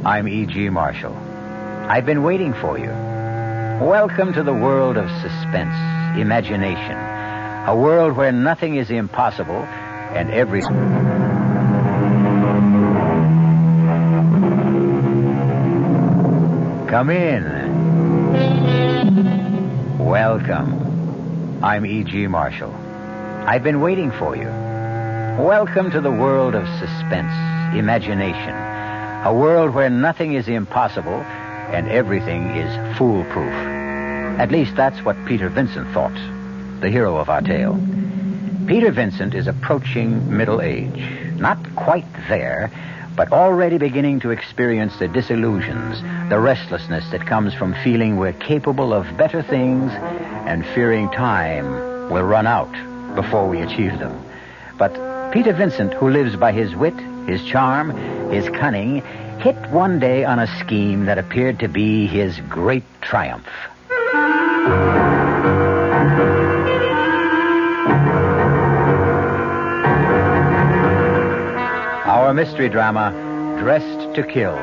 I'm E.G. Marshall. I've been waiting for you. Welcome to the world of suspense, imagination. A world where nothing is impossible and everything... Come in. Welcome. I'm E.G. Marshall. I've been waiting for you. Welcome to the world of suspense, imagination. A world where nothing is impossible and everything is foolproof. At least that's what Peter Vincent thought, the hero of our tale. Peter Vincent is approaching middle age. Not quite there, but already beginning to experience the disillusions, the restlessness that comes from feeling we're capable of better things and fearing time will run out before we achieve them. But Peter Vincent, who lives by his wit, his charm, his cunning, hit one day on a scheme that appeared to be his great triumph. Our mystery drama, Dressed to Kill,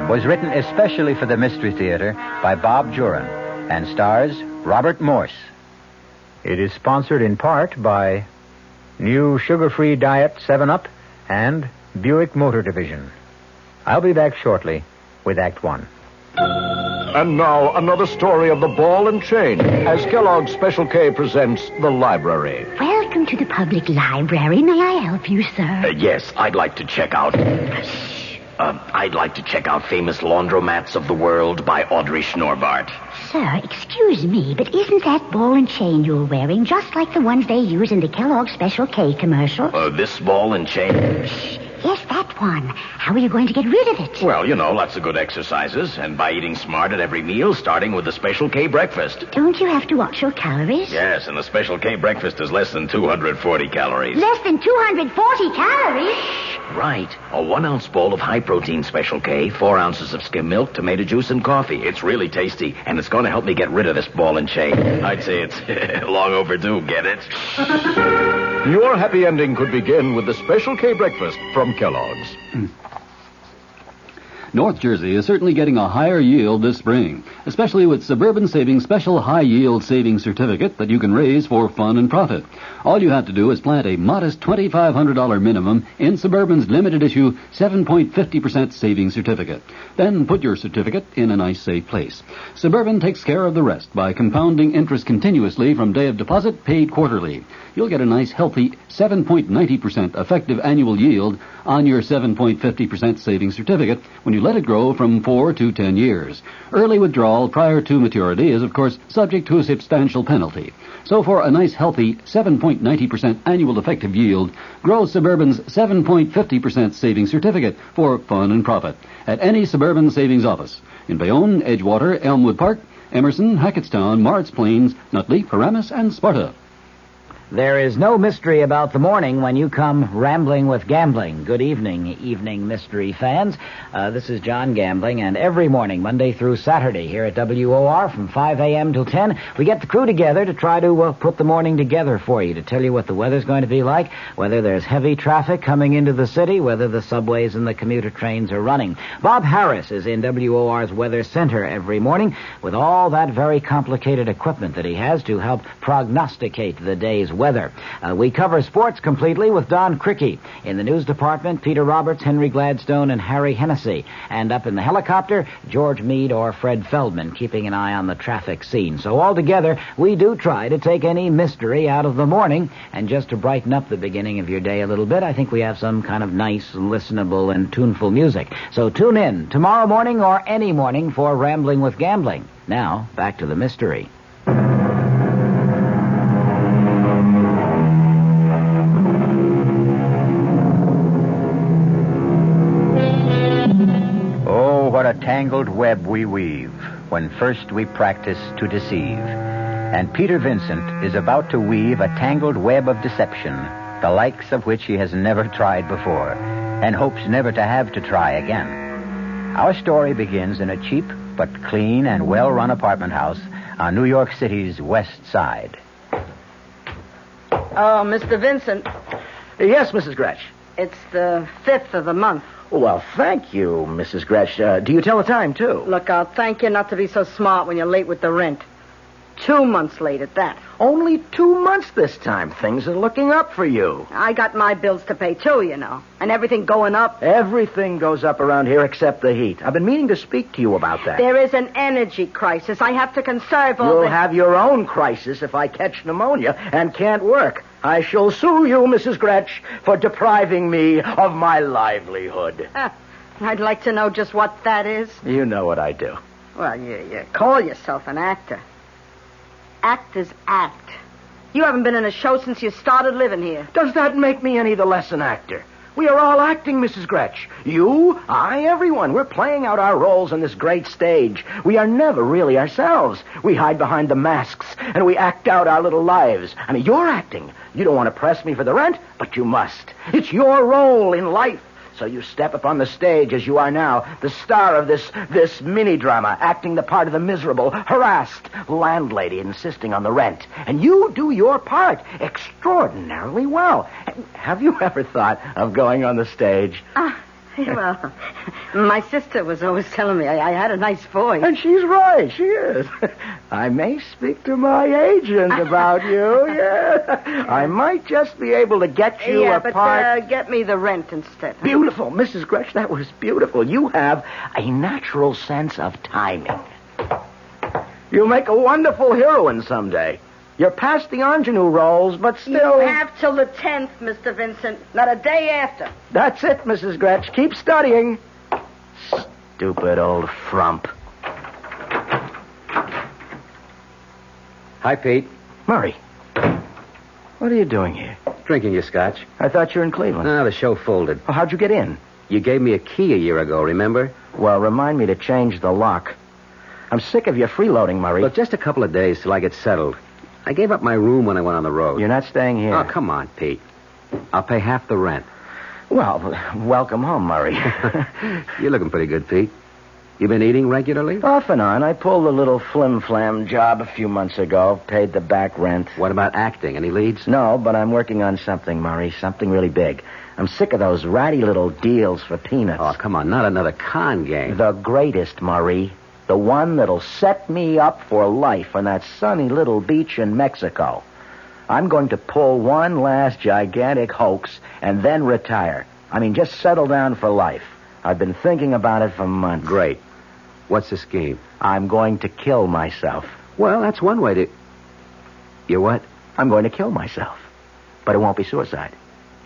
was written especially for the Mystery Theater by Bob Juran and stars Robert Morse. It is sponsored in part by New Sugar-Free Diet 7-Up and Buick Motor Division. I'll be back shortly with Act One. And now, another story of the ball and chain, as Kellogg's Special K presents The Library. Welcome to the public library. May I help you, sir? Yes, I'd like to check out... I'd like to check out Famous Laundromats of the World by Audrey Schnorbart. Sir, excuse me, but isn't that ball and chain you're wearing just like the ones they use in the Kellogg's Special K commercial? This ball and chain? Yes, that one. How are you going to get rid of it? Well, lots of good exercises, and by eating smart at every meal, starting with the Special K breakfast. Don't you have to watch your calories? Yes, and the Special K breakfast is less than 240 calories. Less than 240 calories? Right. A 1-ounce bowl of high-protein Special K, 4 ounces of skim milk, tomato juice, and coffee. It's really tasty, and it's going to help me get rid of this ball and chain. I'd say it's long overdue, get it? Your happy ending could begin with the Special K breakfast from Kellogg's. North Jersey is certainly getting a higher yield this spring, especially with Suburban Savings Special High Yield Savings Certificate that you can raise for fun and profit. All you have to do is plant a modest $2,500 minimum in Suburban's limited issue 7.50% savings certificate. Then put your certificate in a nice safe place. Suburban takes care of the rest by compounding interest continuously from day of deposit paid quarterly. You'll get a nice healthy 7.90% effective annual yield on your 7.50% savings certificate when you let it grow from 4 to 10 years. Early withdrawal prior to maturity is, of course, subject to a substantial penalty. So for a nice healthy 7.90% annual effective yield, grow Suburban's 7.50% savings certificate for fun and profit at any Suburban savings office in Bayonne, Edgewater, Elmwood Park, Emerson, Hackettstown, Marts Plains, Nutley, Paramus, and Sparta. There is no mystery about the morning when you come rambling with gambling. Good evening mystery fans. This is John Gambling, and every morning, Monday through Saturday, here at WOR from 5 a.m. till 10, we get the crew together to try to put the morning together for you, to tell you what the weather's going to be like, whether there's heavy traffic coming into the city, whether the subways and the commuter trains are running. Bob Harris is in WOR's Weather Center every morning with all that very complicated equipment that he has to help prognosticate the day's weather. We cover sports completely with Don Cricky. In the news department, Peter Roberts, Henry Gladstone, and Harry Hennessy. And up in the helicopter, George Meade or Fred Feldman, keeping an eye on the traffic scene. So altogether, we do try to take any mystery out of the morning. And just to brighten up the beginning of your day a little bit, I think we have some kind of nice, listenable, and tuneful music. So tune in tomorrow morning or any morning for Rambling with Gambling. Now, back to the mystery. What a tangled web we weave when first we practice to deceive. And Peter Vincent is about to weave a tangled web of deception, the likes of which he has never tried before, and hopes never to have to try again. Our story begins in a cheap but clean and well-run apartment house on New York City's west side. Oh, Mr. Vincent. Yes, Mrs. Gretsch. It's the 5th of the month. Well, thank you, Mrs. Gretsch. Do you tell the time, too? Look, I'll thank you not to be so smart when you're late with the rent. 2 months late at that. Only 2 months this time. Things are looking up for you. I got my bills to pay, too, you know. And everything going up. Everything goes up around here except the heat. I've been meaning to speak to you about that. There is an energy crisis. I have to conserve all You'll have your own crisis if I catch pneumonia and can't work. I shall sue you, Mrs. Gretsch, for depriving me of my livelihood. I'd like to know just what that is. You know what I do. Well, you call yourself an actor. Actors act. You haven't been in a show since you started living here. Does that make me any the less an actor? We are all acting, Mrs. Gretsch. You, I, everyone. We're playing out our roles on this great stage. We are never really ourselves. We hide behind the masks, and we act out our little lives. I mean, you're acting. You don't want to press me for the rent, but you must. It's your role in life. So you step up on the stage as you are now, the star of this mini-drama, acting the part of the miserable, harassed landlady insisting on the rent. And you do your part extraordinarily well. Have you ever thought of going on the stage? Well, my sister was always telling me I had a nice voice. And she's right, she is. I may speak to my agent about you, yeah. I might just be able to get you a part. But get me the rent instead. Huh? Beautiful, Mrs. Gretsch, that was beautiful. You have a natural sense of timing. You'll make a wonderful heroine someday. You're past the ingenue roles, but still... You have till the 10th, Mr. Vincent, not a day after. That's it, Mrs. Gretsch. Keep studying. Stupid old frump. Hi, Pete. Murray, what are you doing here? Drinking your scotch. I thought you were in Cleveland. No, the show folded. Well, how'd you get in? You gave me a key a year ago, remember? Well, remind me to change the lock. I'm sick of your freeloading, Murray. Look, just a couple of days till I get settled. I gave up my room when I went on the road. You're not staying here. Oh, come on, Pete. I'll pay half the rent. Well, welcome home, Murray. You're looking pretty good, Pete. You been eating regularly? Off and on. I pulled a little flim-flam job a few months ago. Paid the back rent. What about acting? Any leads? No, but I'm working on something, Murray. Something really big. I'm sick of those ratty little deals for peanuts. Oh, come on. Not another con game. The greatest, Murray. The one that'll set me up for life on that sunny little beach in Mexico. I'm going to pull one last gigantic hoax and then retire. I mean, just settle down for life. I've been thinking about it for months. Great. What's the scheme? I'm going to kill myself. Well, that's one way to... You what? I'm going to kill myself. But it won't be suicide.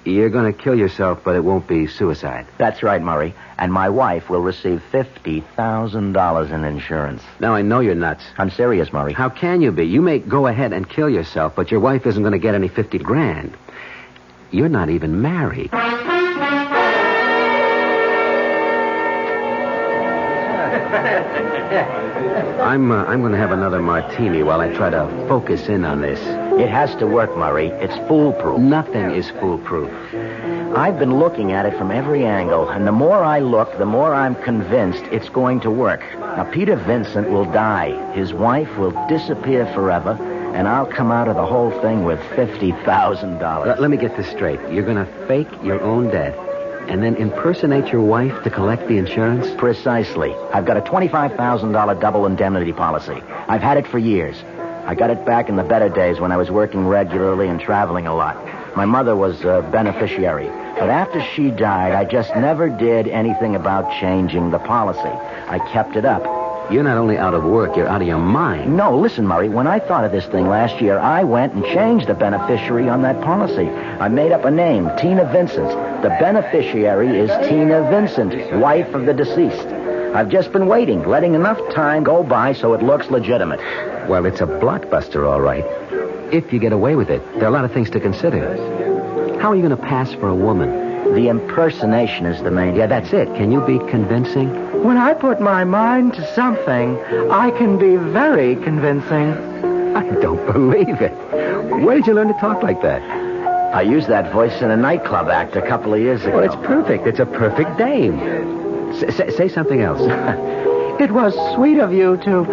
You're going to kill yourself, but it won't be suicide. That's right, Murray. And my wife will receive $50,000 in insurance. Now, I know you're nuts. I'm serious, Murray. How can you be? You may go ahead and kill yourself, but your wife isn't going to get any $50,000. You're not even married. I'm going to have another martini while I try to focus in on this. It has to work, Murray. It's foolproof. Nothing is foolproof. I've been looking at it from every angle, and the more I look, the more I'm convinced it's going to work. Now, Peter Vincent will die. His wife will disappear forever, and I'll come out of the whole thing with $50,000. Let me get this straight. You're going to fake your own death and then impersonate your wife to collect the insurance? Precisely. I've got a $25,000 double indemnity policy. I've had it for years. I got it back in the better days when I was working regularly and traveling a lot. My mother was a beneficiary. But after she died, I just never did anything about changing the policy. I kept it up. You're not only out of work, you're out of your mind. No, listen, Murray, when I thought of this thing last year, I went and changed the beneficiary on that policy. I made up a name, Tina Vincent. The beneficiary is Tina Vincent, wife of the deceased. I've just been waiting, letting enough time go by so it looks legitimate. Well, it's a blockbuster, all right. If you get away with it, there are a lot of things to consider. How are you going to pass for a woman? The impersonation is the main... Yeah, that's it. Can you be convincing? When I put my mind to something, I can be very convincing. I don't believe it. Where did you learn to talk like that? I used that voice in a nightclub act a couple of years ago. Well, it's perfect. It's a perfect dame. Say something else. It was sweet of you to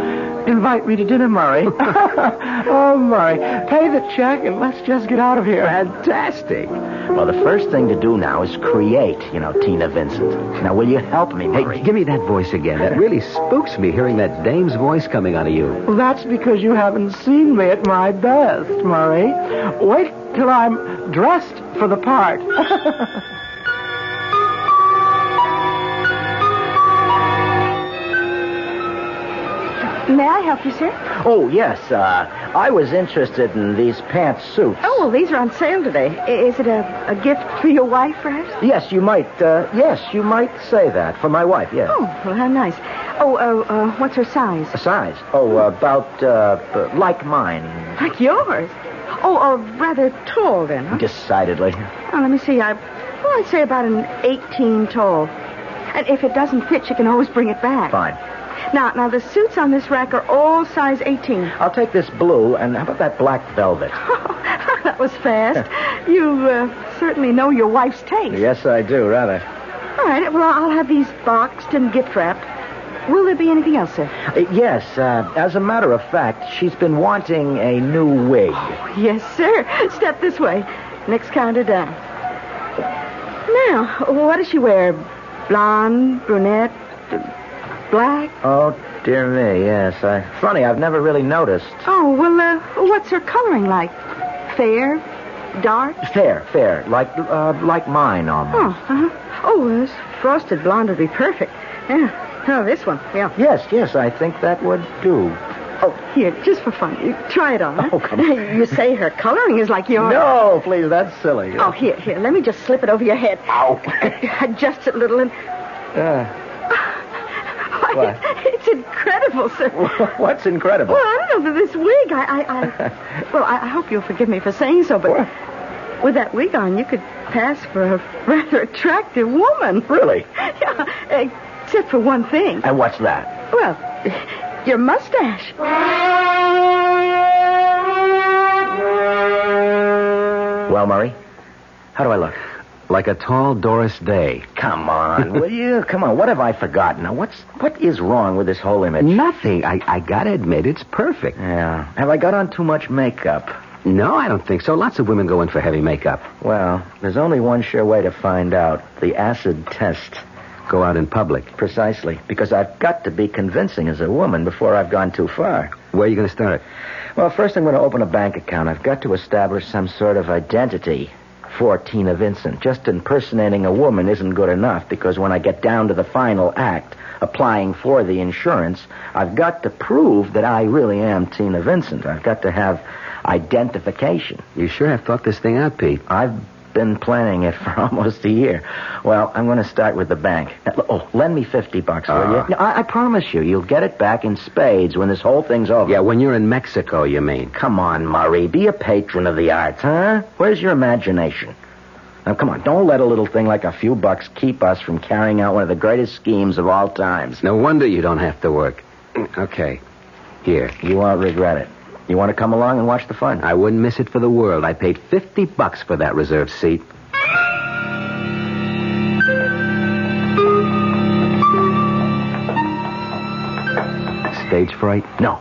invite me to dinner, Murray. Oh, Murray, pay the check and let's just get out of here. Fantastic. Well, the first thing to do now is create, Tina Vincent. Now, will you help me, Murray? Hey, give me that voice again. That really spooks me, hearing that dame's voice coming out of you. Well, that's because you haven't seen me at my best, Murray. Wait till I'm dressed for the part. May I help you, sir? Oh, yes. I was interested in these pantsuits. Oh, well, these are on sale today. Is it a gift for your wife, perhaps? Yes, you might say that. For my wife, yes. Oh, well, how nice. What's her size? A size? Oh, about, like mine. Like yours? Oh, rather tall, then, huh? Decidedly. Oh, let me see. I'd say about an 18 tall. And if it doesn't fit, you can always bring it back. Fine. Now, the suits on this rack are all size 18. I'll take this blue, and how about that black velvet? That was fast. You certainly know your wife's taste. Yes, I do, rather. All right, well, I'll have these boxed and gift wrapped. Will there be anything else, sir? Yes, as a matter of fact, she's been wanting a new wig. Oh, yes, sir. Step this way. Next counter down. Now, what does she wear? Blonde, brunette, black? Oh, dear me, yes. Funny, I've never really noticed. Oh, well, what's her coloring like? Fair? Dark? Fair. Like mine, almost. Oh, uh-huh. Oh, this frosted blonde would be perfect. Yeah. Oh, this one, yeah. Yes, I think that would do. Oh, here, just for fun. You try it on. Huh? Oh, come on. You say her coloring is like yours. No, please, that's silly. Oh, here, let me just slip it over your head. Ow. Adjust it a little and... What? It's incredible, sir. What's incredible? Well, I don't know, this wig, I hope you'll forgive me for saying so, but what? With that wig on, you could pass for a rather attractive woman. Really? Yeah, except for one thing. And what's that? Well, your mustache. Well, Murray, how do I look? Like a tall Doris Day. Come on, will you? Come on, what have I forgotten? Now, what is wrong with this whole image? Nothing. I gotta admit, it's perfect. Yeah. Have I got on too much makeup? No, I don't think so. Lots of women go in for heavy makeup. Well, there's only one sure way to find out. The acid test. Go out in public. Precisely, because I've got to be convincing as a woman before I've gone too far. Where are you going to start? Well, first I'm going to open a bank account. I've got to establish some sort of identity for Tina Vincent. Just impersonating a woman isn't good enough, because when I get down to the final act, applying for the insurance, I've got to prove that I really am Tina Vincent. I've got to have identification. You sure have thought this thing out, Pete. I've been planning it for almost a year. Well, I'm going to start with the bank. Lend me $50, will you? No, I promise you'll get it back in spades when this whole thing's over. Yeah, when you're in Mexico, you mean. Come on, Murray. Be a patron of the arts, huh? Where's your imagination? Now, come on. Don't let a little thing like a few bucks keep us from carrying out one of the greatest schemes of all times. No wonder you don't have to work. Okay. Here. You won't regret it. You want to come along and watch the fun? I wouldn't miss it for the world. I paid $50 for that reserved seat. Stage fright? No.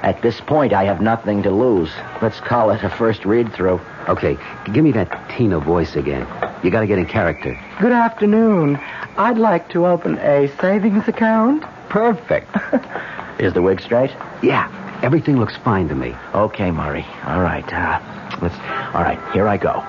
At this point, I have nothing to lose. Let's call it a first read-through. Okay, give me that Tina voice again. You got to get in character. Good afternoon. I'd like to open a savings account. Perfect. Is the wig straight? Yeah. Everything looks fine to me. Okay, Murray. All right. All right, here I go.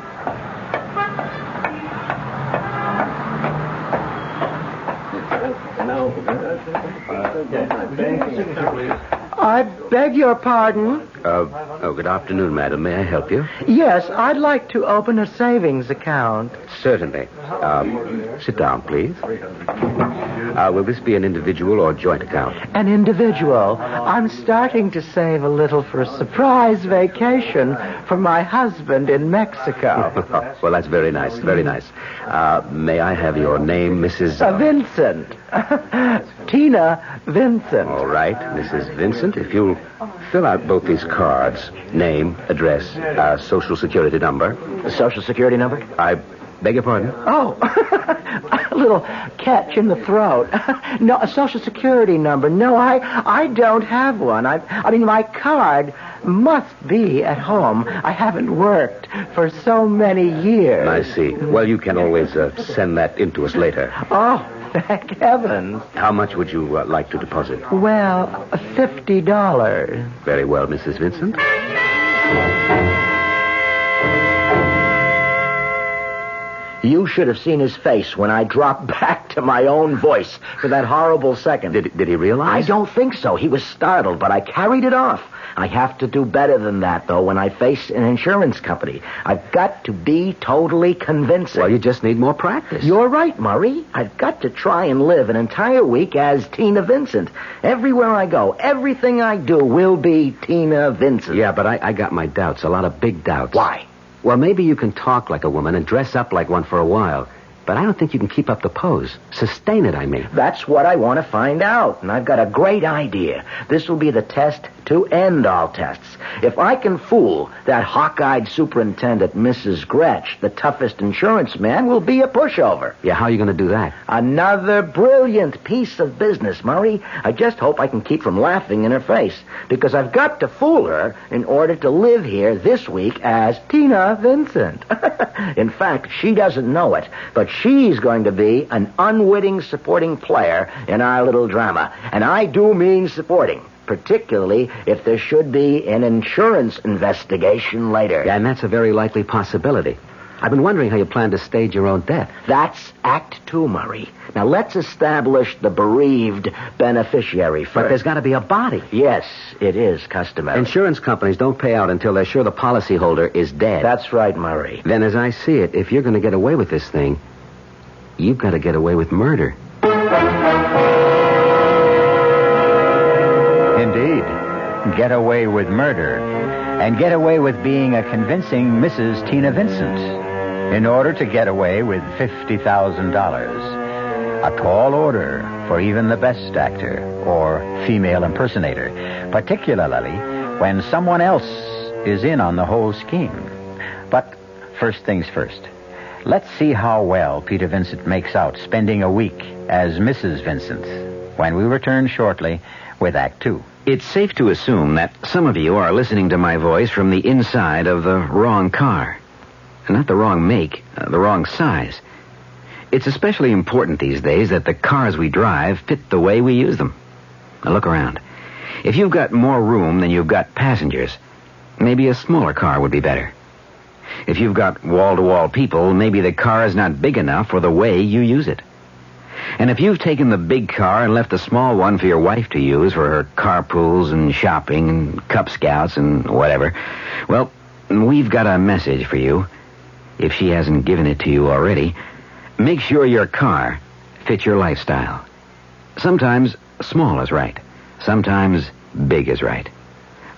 I beg your pardon? Good afternoon, madam. May I help you? Yes, I'd like to open a savings account. Certainly. Sit down, please. Will this be an individual or joint account? An individual. I'm starting to save a little for a surprise vacation for my husband in Mexico. Well, that's very nice, very nice. May I have your name, Mrs. Vincent. Tina Vincent. All right, Mrs. Vincent, if you'll fill out both these cards. Name, address, Social Security number. The Social Security number? I Beg your pardon? Oh, a little catch in the throat. No, a Social Security number. No, I don't have one. I mean, my card must be at home. I haven't worked for so many years. I see. Well, you can always send that in to us later. Oh, thank heavens. How much would you like to deposit? Well, $50. Very well, Mrs. Vincent. You should have seen his face when I dropped back to my own voice for that horrible second. Did he realize? I don't think so. He was startled, but I carried it off. I have to do better than that, though, when I face an insurance company. I've got to be totally convincing. Well, you just need more practice. You're right, Murray. I've got to try and live an entire week as Tina Vincent. Everywhere I go, everything I do will be Tina Vincent. Yeah, but I got my doubts, a lot of big doubts. Why? Well, maybe you can talk like a woman and dress up like one for a while. But I don't think you can keep up the pose. Sustain it, I mean. That's what I want to find out, and I've got a great idea. This will be the test to end all tests. If I can fool that hawk-eyed superintendent, Mrs. Gretch, the toughest insurance man will be a pushover. Yeah, how are you going to do that? Another brilliant piece of business, Murray. I just hope I can keep from laughing in her face, because I've got to fool her in order to live here this week as Tina Vincent. In fact, she doesn't know it, but she's going to be an unwitting supporting player in our little drama. And I do mean supporting, particularly if there should be an insurance investigation later. Yeah, and that's a very likely possibility. I've been wondering how you plan to stage your own death. That's Act 2, Murray. Now, let's establish the bereaved beneficiary first. But there's got to be a body. Yes, it is customary. Insurance companies don't pay out until they're sure the policyholder is dead. That's right, Murray. Then, as I see it, if you're going to get away with this thing, you've got to get away with murder. Indeed. Get away with murder. And get away with being a convincing Mrs. Tina Vincent. In order to get away with $50,000. A tall order for even the best actor or female impersonator, particularly when someone else is in on the whole scheme. But first things first. Let's see how well Peter Vincent makes out spending a week as Mrs. Vincent when we return shortly with Act 2. It's safe to assume that some of you are listening to my voice from the inside of the wrong car. Not the wrong make, the wrong size. It's especially important these days that the cars we drive fit the way we use them. Now look around. If you've got more room than you've got passengers, maybe a smaller car would be better. If you've got wall-to-wall people, maybe the car is not big enough for the way you use it. And if you've taken the big car and left the small one for your wife to use for her carpools and shopping and Cub Scouts and whatever, well, we've got a message for you. If she hasn't given it to you already, make sure your car fits your lifestyle. Sometimes small is right. Sometimes big is right.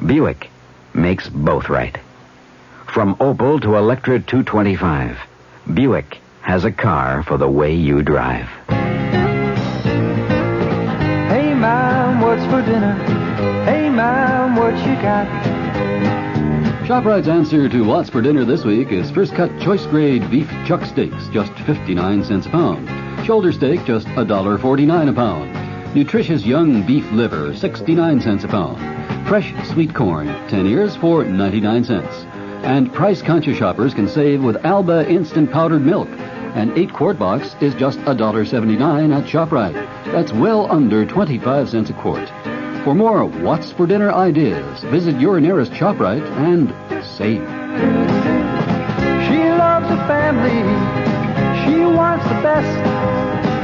Buick makes both right. From Opel to Electra 225, Buick has a car for the way you drive. Hey, Mom, what's for dinner? Hey, Mom, what you got? ShopRite's answer to what's for dinner this week is first-cut choice-grade beef chuck steaks, just 59 cents a pound. Shoulder steak, just $1.49 a pound. Nutritious young beef liver, 69 cents a pound. Fresh sweet corn, 10 ears for 99 cents. And price-conscious shoppers can save with Alba instant powdered milk. An 8-quart box is just $1.79 at ShopRite. That's well under 25 cents a quart. For more What's for Dinner ideas, visit your nearest ShopRite and save. She loves her family. She wants the best.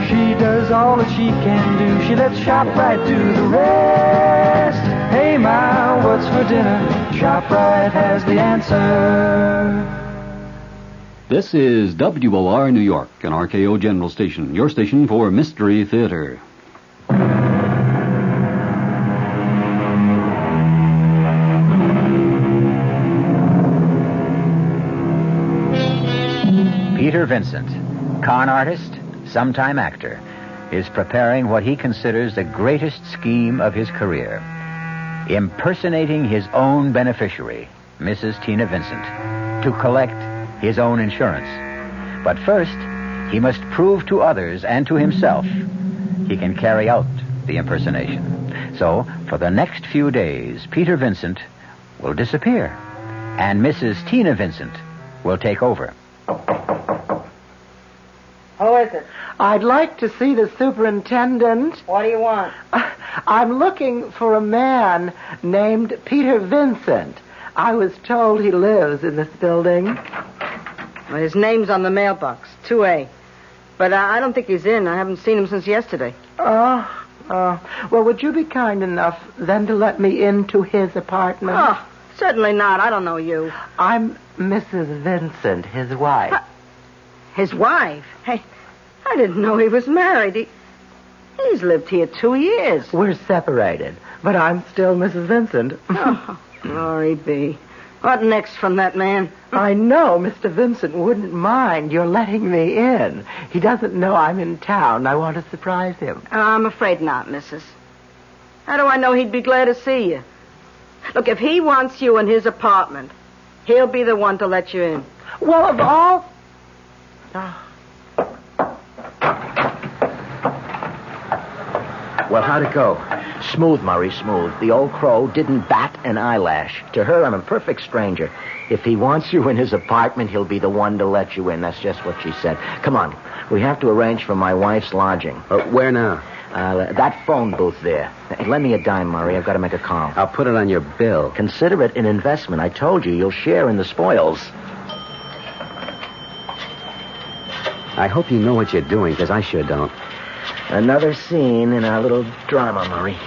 She does all that she can do. She lets ShopRite do the rest. Hey, Ma, what's for dinner? ShopRite has the answer. This is WOR New York, an RKO General Station, your station for Mystery Theater. Peter Vincent, con artist, sometime actor, is preparing what he considers the greatest scheme of his career. Impersonating his own beneficiary, Mrs. Tina Vincent, to collect his own insurance. But first, he must prove to others and to himself he can carry out the impersonation. So, for the next few days, Peter Vincent will disappear, and Mrs. Tina Vincent will take over. Who is it? I'd like to see the superintendent. What do you want? I'm looking for a man named Peter Vincent. I was told he lives in this building. Well, his name's on the mailbox, 2A. But I don't think he's in. I haven't seen him since yesterday. Well, would you be kind enough then to let me into his apartment? Oh, certainly not. I don't know you. I'm Mrs. Vincent, his wife. His wife? Hey, I didn't know he was married. He's lived here 2 years. We're separated, but I'm still Mrs. Vincent. Oh, glory be. What next from that man? I know Mr. Vincent wouldn't mind your letting me in. He doesn't know I'm in town. I want to surprise him. I'm afraid not, Mrs. How do I know he'd be glad to see you? Look, if he wants you in his apartment, he'll be the one to let you in. Well, of all... Well, how'd it go? Smooth, Murray, smooth. The old crow didn't bat an eyelash. To her, I'm a perfect stranger. If he wants you in his apartment, he'll be the one to let you in. That's just what she said. Come on. We have to arrange for my wife's lodging. Where now? That phone booth there. Hey, lend me a dime, Murray. I've got to make a call. I'll put it on your bill. Consider it an investment. I told you, you'll share in the spoils. I hope you know what you're doing, because I sure don't. Another scene in our little drama, Murray.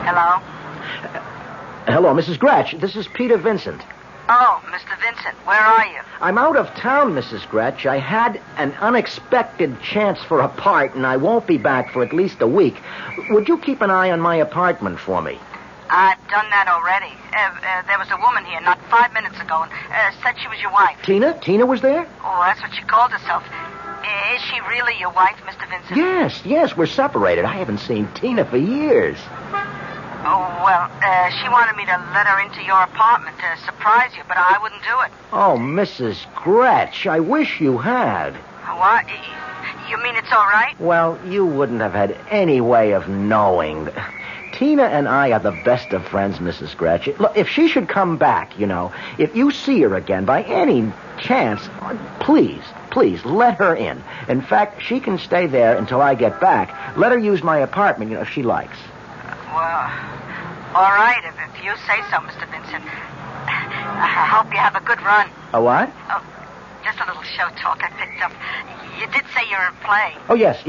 Hello? Hello, Mrs. Gretch. This is Peter Vincent. Oh, Mr. Vincent, where are you? I'm out of town, Mrs. Gretch. I had an unexpected chance for a part, and I won't be back for at least a week. Would you keep an eye on my apartment for me? I've done that already. There was a woman here not 5 minutes ago and said she was your wife. Tina? Tina was there? Oh, that's what she called herself. Is she really your wife, Mr. Vincent? Yes, we're separated. I haven't seen Tina for years. Oh, well, she wanted me to let her into your apartment to surprise you, but I wouldn't do it. Oh, Mrs. Gretch, I wish you had. What? You mean it's all right? Well, you wouldn't have had any way of knowing. Tina and I are the best of friends, Mrs. Gretch. Look, if she should come back, if you see her again by any chance, please, let her in. In fact, she can stay there until I get back. Let her use my apartment, if she likes. Well, all right, if you say so, Mr. Vincent. I hope you have a good run. A what? Oh, just a little show talk I picked up. You did say you're in play. Oh, yes.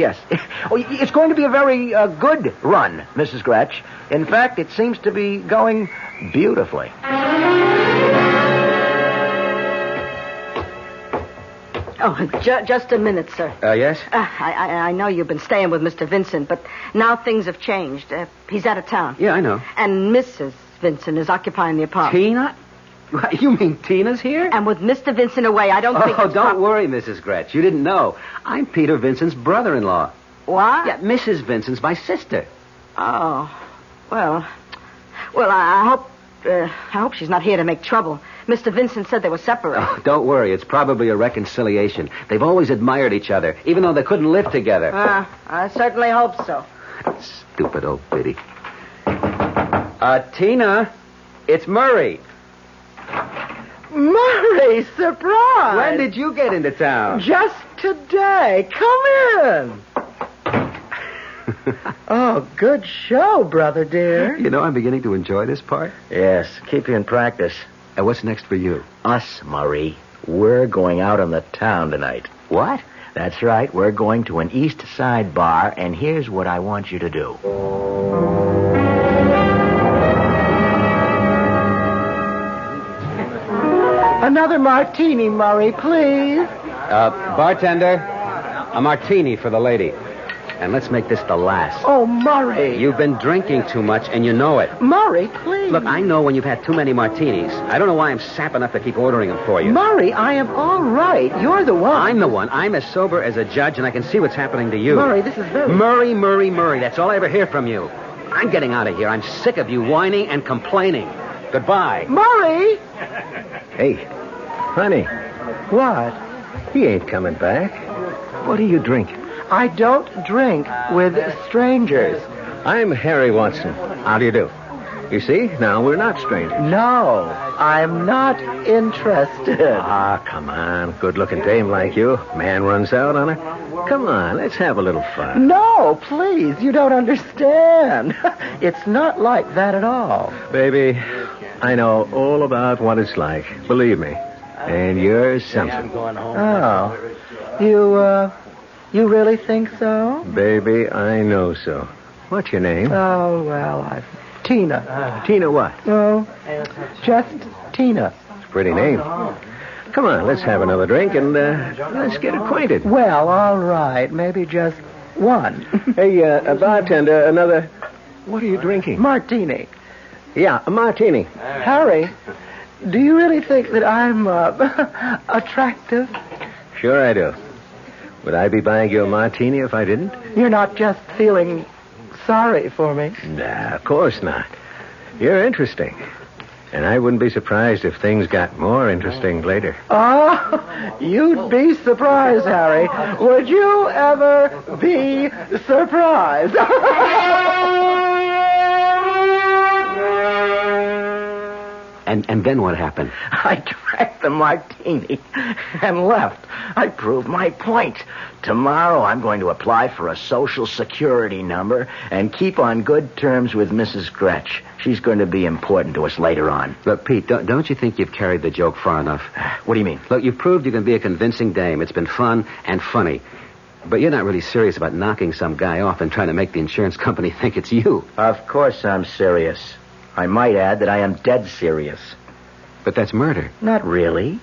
Oh, it's going to be a very good run, Mrs. Gretch. In fact, it seems to be going beautifully. Oh, just a minute, sir. Yes? I know you've been staying with Mr. Vincent, but now things have changed. He's out of town. Yeah, I know. And Mrs. Vincent is occupying the apartment. Tina? You mean Tina's here? And with Mr. Vincent away, I don't think... Oh, don't worry, Mrs. Gretch. You didn't know. I'm Peter Vincent's brother-in-law. What? Yeah, Mrs. Vincent's my sister. Oh, well, I hope she's not here to make trouble. Mr. Vincent said they were separated. Oh, don't worry. It's probably a reconciliation. They've always admired each other, even though they couldn't live together. I certainly hope so. Stupid old biddy. Tina, it's Murray. Murray, surprise! When did you get into town? Just today. Come in. Oh, good show, brother dear. You know, I'm beginning to enjoy this part. Yes, keep you in practice. And what's next for you? Us, Murray. We're going out on the town tonight. What? That's right. We're going to an East Side bar, and here's what I want you to do. Another martini, Murray, please. Bartender, a martini for the lady. And let's make this the last. Oh, Murray. You've been drinking too much, and you know it. Murray, please. Look, I know when you've had too many martinis. I don't know why I'm sap enough to keep ordering them for you. Murray, I am all right. You're the one. I'm the one. I'm as sober as a judge, and I can see what's happening to you. Murray, this is very... Murray. That's all I ever hear from you. I'm getting out of here. I'm sick of you whining and complaining. Goodbye. Murray! Hey, honey, What? he ain't coming back. What are you drinking? I don't drink with strangers. I'm Harry Watson. How do you do? You see, now we're not strangers. No, I'm not interested. Ah, come on. Good-looking dame like you. Man runs out on her. Come on, let's have a little fun. No, please, you don't understand. It's not like that at all. Baby, I know all about what it's like. Believe me. And you're something. Oh, you really think so? Baby, I know so. What's your name? Oh, well, Tina. Tina what? Oh, just Tina. It's a pretty name. Come on, let's have another drink and let's get acquainted. Well, all right, maybe just one. Hey, bartender, another... What are you drinking? Martini. Yeah, a martini. Harry, do you really think that I'm attractive? Sure I do. Would I be buying you a martini if I didn't? You're not just feeling sorry for me. Nah, of course not. You're interesting. And I wouldn't be surprised if things got more interesting later. Oh, you'd be surprised, Harry. Would you ever be surprised? And then what happened? I drank the martini and left. I proved my point. Tomorrow I'm going to apply for a Social Security number and keep on good terms with Mrs. Gretsch. She's going to be important to us later on. Look, Pete, don't you think you've carried the joke far enough? What do you mean? Look, you've proved you can be a convincing dame. It's been fun and funny. But you're not really serious about knocking some guy off and trying to make the insurance company think it's you. Of course I'm serious. I might add that I am dead serious. But that's murder. Not really.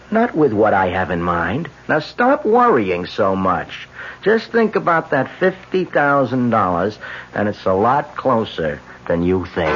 Not with what I have in mind. Now stop worrying so much. Just think about that $50,000, and it's a lot closer than you think.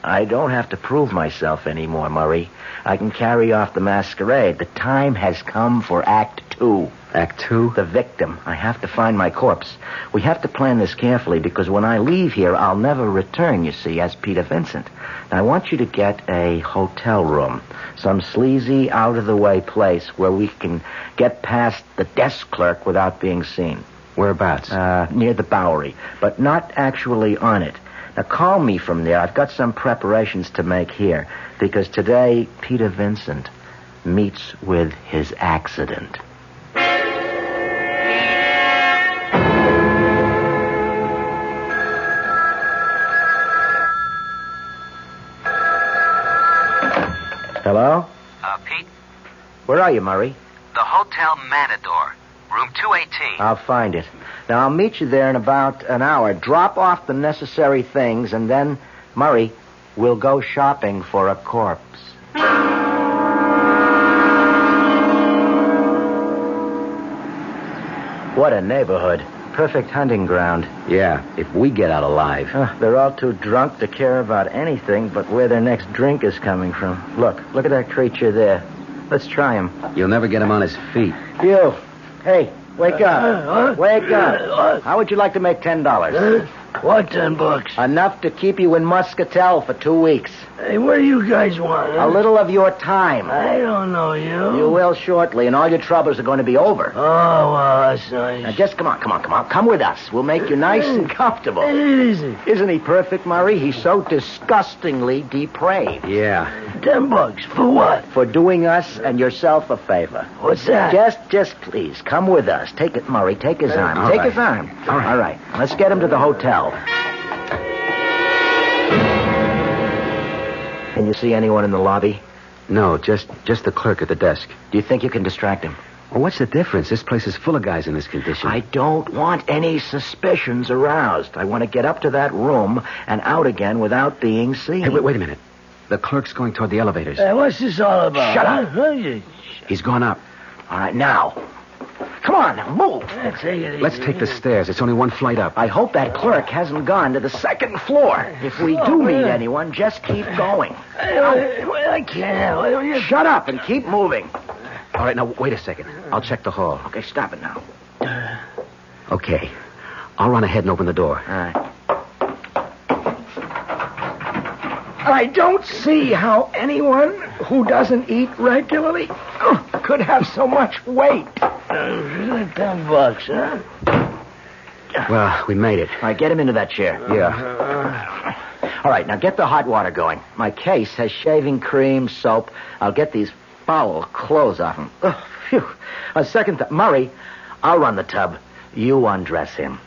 I don't have to prove myself anymore, Murray. I can carry off the masquerade. The time has come for Act 2. Act 2? The victim. I have to find my corpse. We have to plan this carefully because when I leave here, I'll never return, you see, as Peter Vincent. Now, I want you to get a hotel room, some sleazy, out-of-the-way place where we can get past the desk clerk without being seen. Whereabouts? Near the Bowery, but not actually on it. Now, call me from there. I've got some preparations to make here because today, Peter Vincent meets with his accident. Hello? Pete? Where are you, Murray? The Hotel Matador, room 218. I'll find it. Now, I'll meet you there in about an hour. Drop off the necessary things, and then, Murray, we'll go shopping for a corpse. What a neighborhood. Perfect hunting ground. Yeah, if we get out alive. They're all too drunk to care about anything but where their next drink is coming from. Look at that creature there. Let's try him. You'll never get him on his feet. You. Hey, wake up. Wake up. How would you like to make $10? What, $10? Enough to keep you in Muscatel for 2 weeks. Hey, what do you guys want? A little of your time. I don't know you. You will shortly, and all your troubles are going to be over. Oh, well, that's nice. Now, just come on. Come with us. We'll make you nice and comfortable. Take it easy. Isn't he perfect, Murray? He's so disgustingly depraved. Yeah. $10 for what? For doing us and yourself a favor. What's that? Just please, come with us. Take it, Murray. Take his arm. All Take right. his arm. All right. All right. Let's get him to the hotel. Can you see anyone in the lobby? No, just the clerk at the desk. Do you think you can distract him? Well, what's the difference? This place is full of guys in this condition. I don't want any suspicions aroused. I want to get up to that room and out again without being seen. Hey, wait a minute. The clerk's going toward the elevators. Hey, what's this all about? Shut up. He's gone up. All right, now. Come on, move. Let's take the stairs. It's only one flight up. I hope that clerk hasn't gone to the second floor. If we do meet anyone, just keep going. I can't. Shut up and keep moving. All right, now, wait a second. I'll check the hall. Okay, stop it now. Okay. I'll run ahead and open the door. All right. I don't see how anyone who doesn't eat regularly could have so much weight. $10, huh? Well, we made it. All right, get him into that chair. Yeah. All right, now get the hot water going. My case has shaving cream, soap. I'll get these foul clothes off him. Oh, phew. A second thought. Murray, I'll run the tub. You undress him.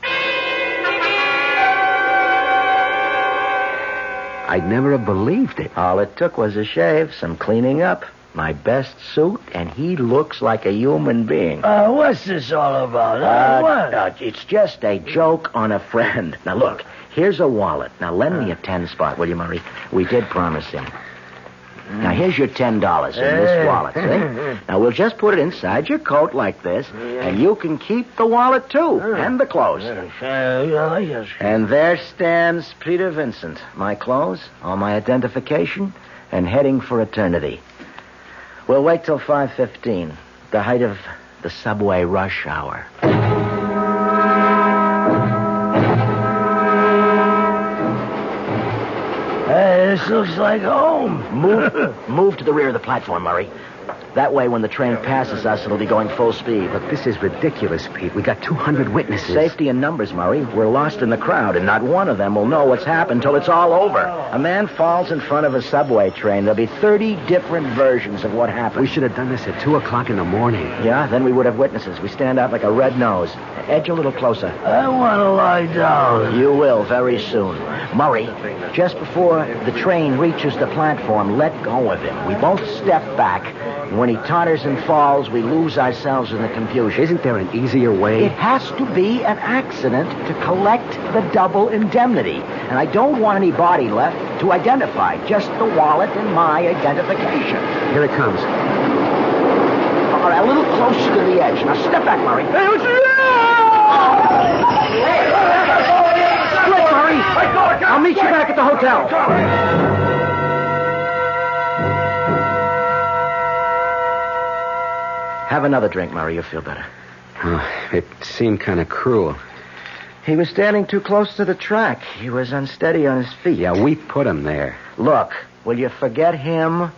I'd never have believed it. All it took was a shave, some cleaning up, my best suit, and he looks like a human being. What's this all about? What? It's just a joke on a friend. Now, look, here's a wallet. Now, lend me a 10 spot, will you, Murray? We did promise him. Now, here's your $10 in this wallet, see? Now, we'll just put it inside your coat like this, and you can keep the wallet, too, and the clothes. And there stands Peter Vincent. My clothes, all my identification, and heading for eternity. We'll wait till 5:15, the height of the subway rush hour. This looks like home. Move to the rear of the platform, Murray. That way, when the train passes us, it'll be going full speed. Look, this is ridiculous, Pete. We got 200 witnesses. Safety in numbers, Murray. We're lost in the crowd, and not one of them will know what's happened till it's all over. A man falls in front of a subway train. There'll be 30 different versions of what happened. We should have done this at 2 o'clock in the morning. Yeah, then we would have witnesses. We stand out like a red nose. Edge a little closer. I want to lie down. You will very soon. Murray, just before the train reaches the platform, let go of him. We both step back. When he totters and falls, we lose ourselves in the confusion. Isn't there an easier way? It has to be an accident to collect the double indemnity. And I don't want any body left to identify. Just the wallet and my identification. Here it comes. All right, a little closer to the edge. Now step back, Murray. Quick, Murray. I'll meet you back at the hotel. Have another drink, Murray. You'll feel better. Oh, it seemed kind of cruel. He was standing too close to the track. He was unsteady on his feet. Yeah, we put him there. Look, will you forget him?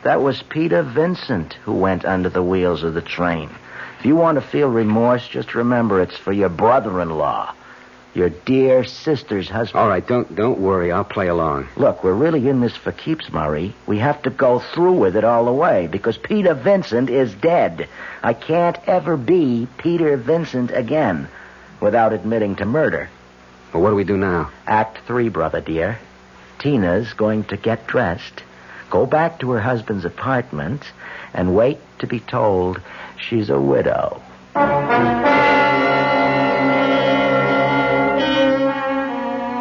That was Peter Vincent who went under the wheels of the train. If you want to feel remorse, just remember it's for your brother-in-law. Your dear sister's husband. All right, don't worry. I'll play along. Look, we're really in this for keeps, Murray. We have to go through with it all the way because Peter Vincent is dead. I can't ever be Peter Vincent again without admitting to murder. Well, what do we do now? Act 3, brother dear. Tina's going to get dressed, go back to her husband's apartment, and wait to be told she's a widow.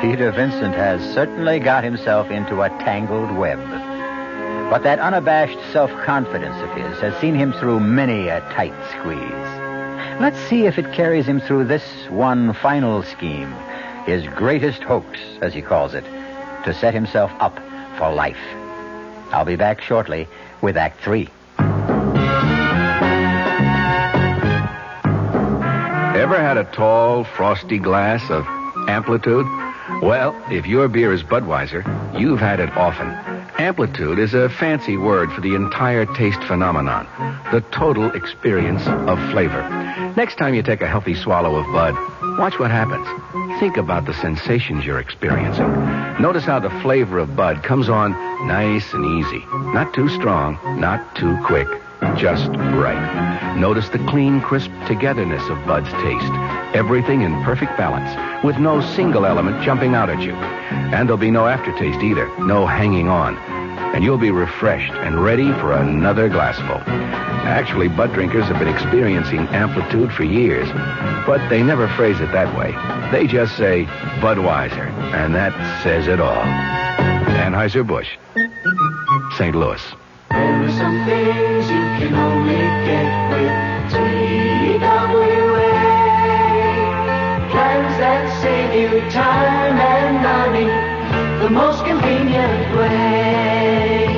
Peter Vincent has certainly got himself into a tangled web. But that unabashed self-confidence of his has seen him through many a tight squeeze. Let's see if it carries him through this one final scheme, his greatest hoax, as he calls it, to set himself up for life. I'll be back shortly with Act 3. Ever had a tall, frosty glass of Amplitude? Well, if your beer is Budweiser, you've had it often. Amplitude is a fancy word for the entire taste phenomenon, the total experience of flavor. Next time you take a healthy swallow of Bud, watch what happens. Think about the sensations you're experiencing. Notice how the flavor of Bud comes on nice and easy. Not too strong, not too quick, just right. Notice the clean, crisp togetherness of Bud's taste. Everything in perfect balance, with no single element jumping out at you. And there'll be no aftertaste either, no hanging on. And you'll be refreshed and ready for another glassful. Actually, Bud drinkers have been experiencing Amplitude for years, but they never phrase it that way. They just say Budweiser, and that says it all. Anheuser-Busch, St. Louis. There are some things you can only get with TWA. Plans that save you time and money the most convenient way.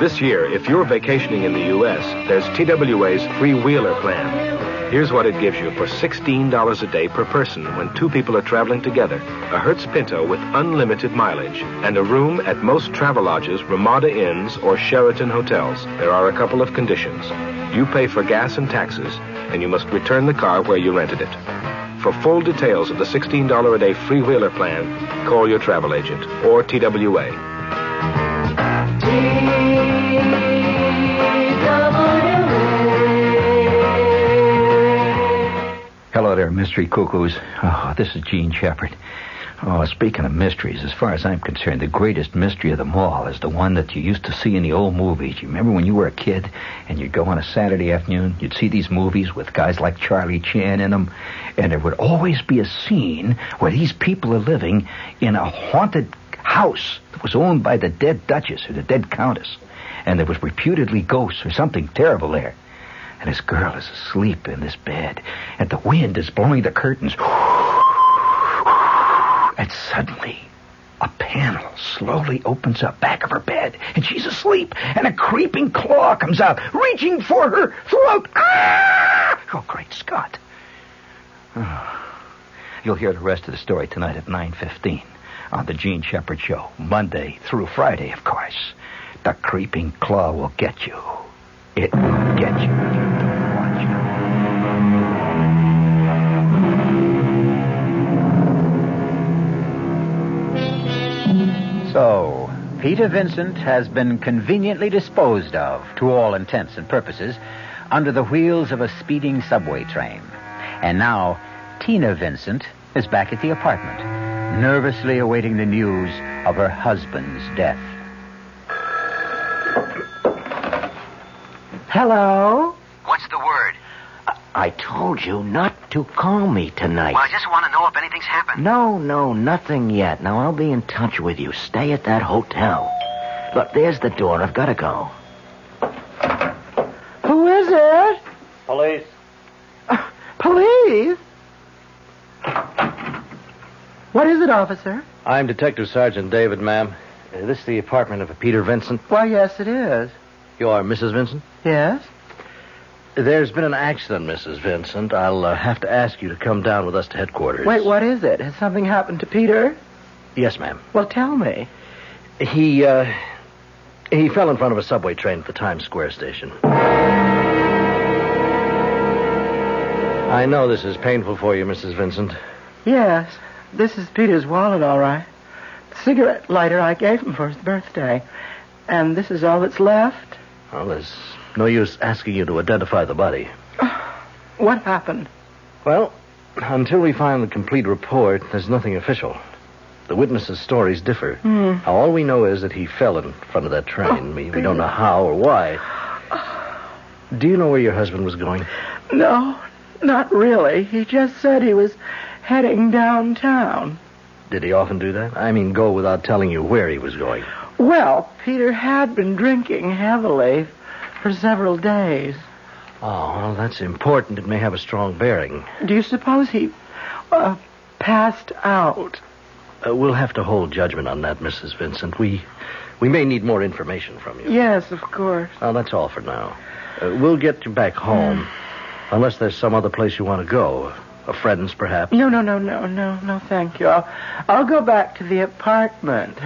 This year, if you're vacationing in the U.S., there's TWA's Free Wheeler plan. Here's what it gives you for $16 a day per person when two people are traveling together. A Hertz Pinto with unlimited mileage and a room at most Travelodges, Ramada Inns, or Sheraton hotels. There are a couple of conditions. You pay for gas and taxes, and you must return the car where you rented it. For full details of the $16 a day freewheeler plan, call your travel agent or TWA. Hello there, mystery cuckoos. Oh, this is Gene Shepard. Oh, speaking of mysteries, as far as I'm concerned, the greatest mystery of them all is the one that you used to see in the old movies. You remember when you were a kid and you'd go on a Saturday afternoon, you'd see these movies with guys like Charlie Chan in them, and there would always be a scene where these people are living in a haunted house that was owned by the dead Duchess or the dead Countess, and there was reputedly ghosts or something terrible there. And this girl is asleep in this bed, and the wind is blowing the curtains. And suddenly, a panel slowly opens up back of her bed, and she's asleep, and a creeping claw comes out, reaching for her throat. Ah! Oh, great Scott. Oh. You'll hear the rest of the story tonight at 9:15 on the Gene Shepard Show, Monday through Friday, of course. The creeping claw will get you. It will get you if you don't watch it. So, Peter Vincent has been conveniently disposed of, to all intents and purposes, under the wheels of a speeding subway train. And now, Tina Vincent is back at the apartment, nervously awaiting the news of her husband's death. Hello? What's the word? I told you not to call me tonight. Well, I just want to know if anything's happened. No, nothing yet. Now, I'll be in touch with you. Stay at that hotel. Look, there's the door. I've got to go. Who is it? Police. Police? What is it, officer? I'm Detective Sergeant David, ma'am. Is this the apartment of Peter Vincent? Why, yes, it is. You are Mrs. Vincent? Yes? There's been an accident, Mrs. Vincent. I'll have to ask you to come down with us to headquarters. Wait, what is it? Has something happened to Peter? Yes, ma'am. Well, tell me. He fell in front of a subway train at the Times Square station. I know this is painful for you, Mrs. Vincent. Yes, this is Peter's wallet, all right. The cigarette lighter I gave him for his birthday. And this is all that's left? Well, there's no use asking you to identify the body. What happened? Well, until we find the complete report, there's nothing official. The witnesses' stories differ. Now, all we know is that he fell in front of that train. We don't know how or why. Do you know where your husband was going? No, not really. He just said he was heading downtown. Did he often do that? I mean, go without telling you where he was going. Well, Peter had been drinking heavily for several days. Oh, well, that's important. It may have a strong bearing. Do you suppose he passed out? We'll have to hold judgment on that, Mrs. Vincent. We may need more information from you. Yes, of course. Well, that's all for now. We'll get you back home. Unless there's some other place you want to go. A friend's, perhaps. No, thank you. I'll go back to the apartment.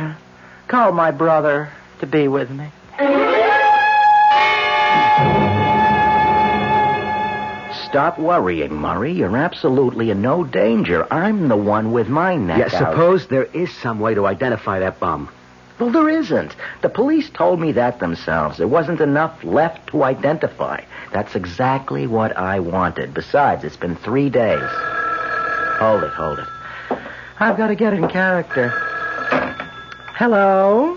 Call my brother to be with me. Stop worrying, Murray. You're absolutely in no danger. I'm the one with my neck out. Suppose there is some way to identify that bum. Well, there isn't. The police told me that themselves. There wasn't enough left to identify. That's exactly what I wanted. Besides, it's been 3 days. Hold it. I've got to get in character. Hello?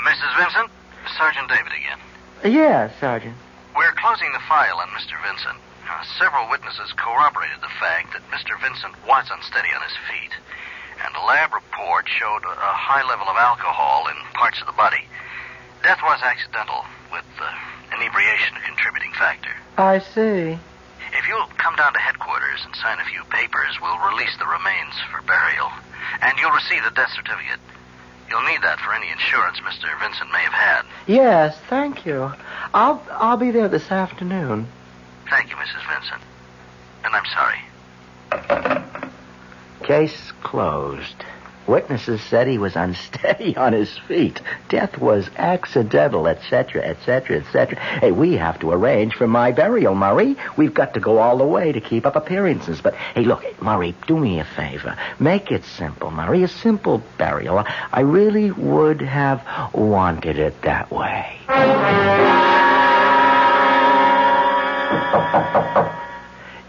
Mrs. Vincent? Sergeant David again. Yes, Sergeant. We're closing the file on Mr. Vincent. Several witnesses corroborated the fact that Mr. Vincent was unsteady on his feet. And a lab report showed a high level of alcohol in parts of the body. Death was accidental, with inebriation a contributing factor. I see. If you'll come down to headquarters and sign a few papers, we'll release the remains for burial. And you'll receive the death certificate. You'll need that for any insurance Mr. Vincent may have had. Yes, thank you. I'll be there this afternoon. Thank you, Mrs. Vincent. and I'm sorry. Case closed. Witnesses said he was unsteady on his feet. Death was accidental, etc., etc., etc. Hey, we have to arrange for my burial, Murray. We've got to go all the way to keep up appearances. But, hey, look, Murray, do me a favor. Make it simple, Murray. A simple burial. I really would have wanted it that way.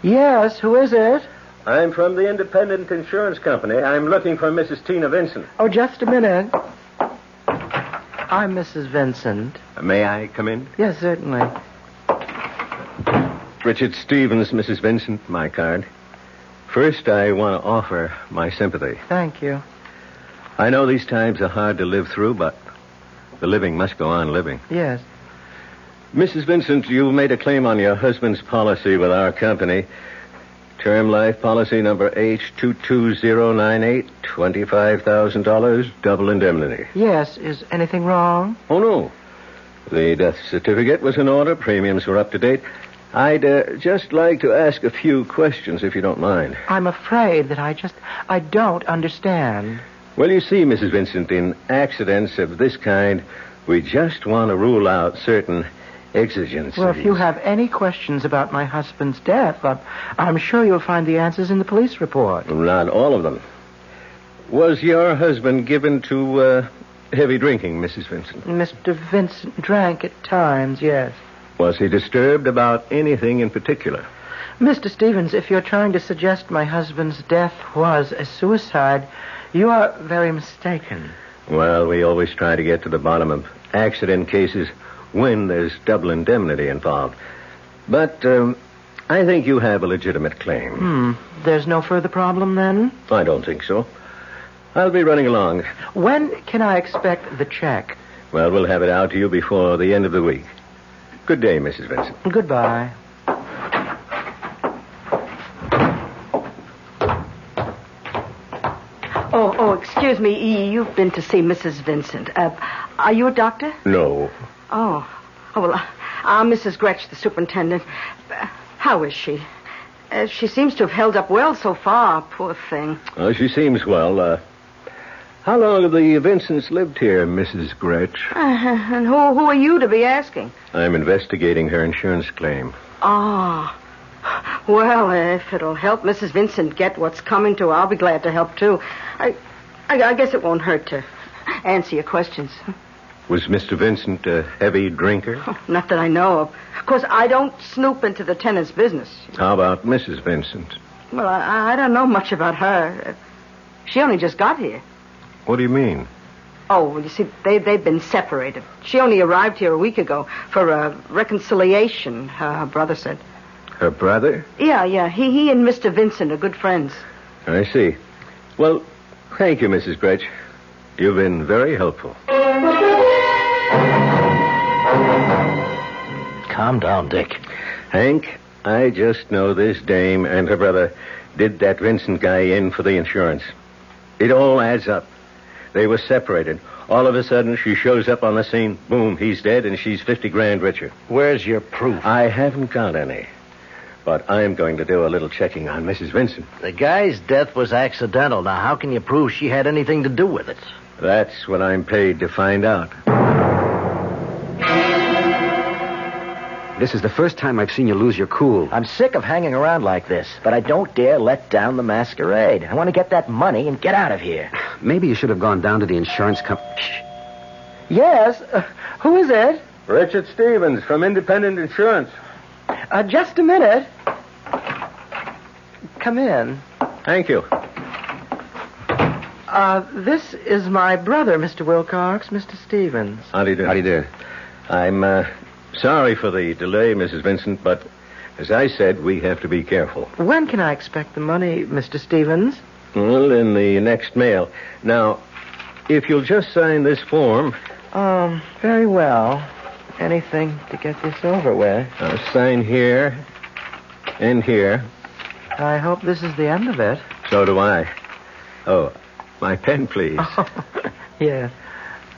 Yes, who is it? I'm from the Independent Insurance Company. I'm looking for Mrs. Tina Vincent. Oh, just a minute. I'm Mrs. Vincent. May I come in? Yes, certainly. Richard Stevens, Mrs. Vincent, my card. First, I want to offer my sympathy. Thank you. I know these times are hard to live through, but the living must go on living. Yes. Mrs. Vincent, you made a claim on your husband's policy with our company. Term life policy number H22098, $25,000, double indemnity. Yes. Is anything wrong? Oh, no. The death certificate was in order. Premiums were up to date. I'd just like to ask a few questions, if you don't mind. I'm afraid that I don't understand. Well, you see, Mrs. Vincent, in accidents of this kind, we just want to rule out certain exigencies. Well, if you have any questions about my husband's death, I'm sure you'll find the answers in the police report. Not all of them. Was your husband given to heavy drinking, Mrs. Vincent? Mr. Vincent drank at times, yes. Was he disturbed about anything in particular? Mr. Stevens, if you're trying to suggest my husband's death was a suicide, you are very mistaken. Well, we always try to get to the bottom of accident cases when there's double indemnity involved. But I think you have a legitimate claim. There's no further problem, then? I don't think so. I'll be running along. When can I expect the check? Well, we'll have it out to you before the end of the week. Good day, Mrs. Vincent. Goodbye. Oh, excuse me. You've been to see Mrs. Vincent. Are you a doctor? No. Oh, well, I'm Mrs. Gretsch, the superintendent. How is she? She seems to have held up well so far, poor thing. Oh, she seems well. How long have the Vincents lived here, Mrs. Gretsch? And who are you to be asking? I'm investigating her insurance claim. Ah. Well, if it'll help Mrs. Vincent get what's coming to her, I'll be glad to help, too. I guess it won't hurt to answer your questions. Was Mr. Vincent a heavy drinker? Not that I know of. Of course, I don't snoop into the tenant's business. How about Mrs. Vincent? Well, I don't know much about her. She only just got here. What do you mean? Oh, well, you see, they've been separated. She only arrived here a week ago for a reconciliation, her brother said. Her brother? Yeah. He and Mr. Vincent are good friends. I see. Well, thank you, Mrs. Gretsch. You've been very helpful. Calm down, Dick. Hank, I just know this dame and her brother did that Vincent guy in for the insurance. It all adds up. They were separated. All of a sudden, she shows up on the scene. Boom, he's dead, and she's $50,000 richer. Where's your proof? I haven't got any. But I'm going to do a little checking on Mrs. Vincent. The guy's death was accidental. Now, how can you prove she had anything to do with it? That's what I'm paid to find out. This is the first time I've seen you lose your cool. I'm sick of hanging around like this, but I don't dare let down the masquerade. I want to get that money and get out of here. Maybe you should have gone down to the insurance company. Yes, who is it? Richard Stevens from Independent Insurance. Just a minute. Come in. Thank you. This is my brother, Mr. Wilcox, Mr. Stevens. How do you do? How do you do? I'm sorry for the delay, Mrs. Vincent, but as I said, we have to be careful. When can I expect the money, Mr. Stevens? Well, in the next mail. Now, if you'll just sign this form. Very well. Anything to get this over with. I'll sign here and here. I hope this is the end of it. So do I. Oh, my pen, please. Yeah.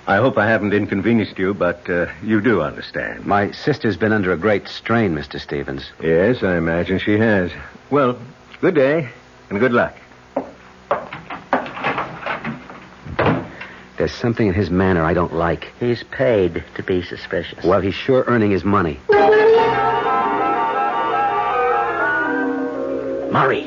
I hope I haven't inconvenienced you, but you do understand. My sister's been under a great strain, Mr. Stevens. Yes, I imagine she has. Well, good day, and good luck. There's something in his manner I don't like. He's paid to be suspicious. Well, he's sure earning his money. Murray,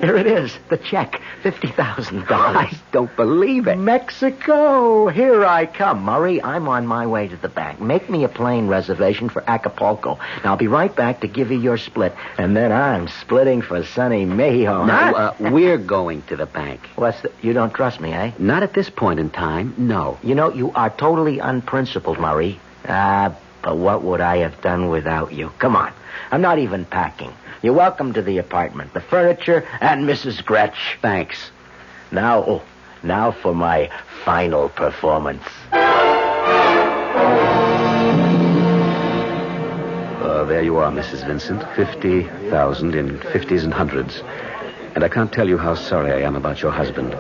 here it is, the check, $50,000. I don't believe it. Mexico, here I come. Murray, I'm on my way to the bank. Make me a plane reservation for Acapulco. Now, I'll be right back to give you your split, and then I'm splitting for sunny Mexico. No, we're going to the bank. You don't trust me, eh? Not at this point in time, no. You know, you are totally unprincipled, Murray. But what would I have done without you? Come on, I'm not even packing. You're welcome to the apartment, the furniture, and Mrs. Gretsch. Thanks. Now for my final performance. There you are, Mrs. Vincent. 50,000 in 50s and hundreds. And I can't tell you how sorry I am about your husband.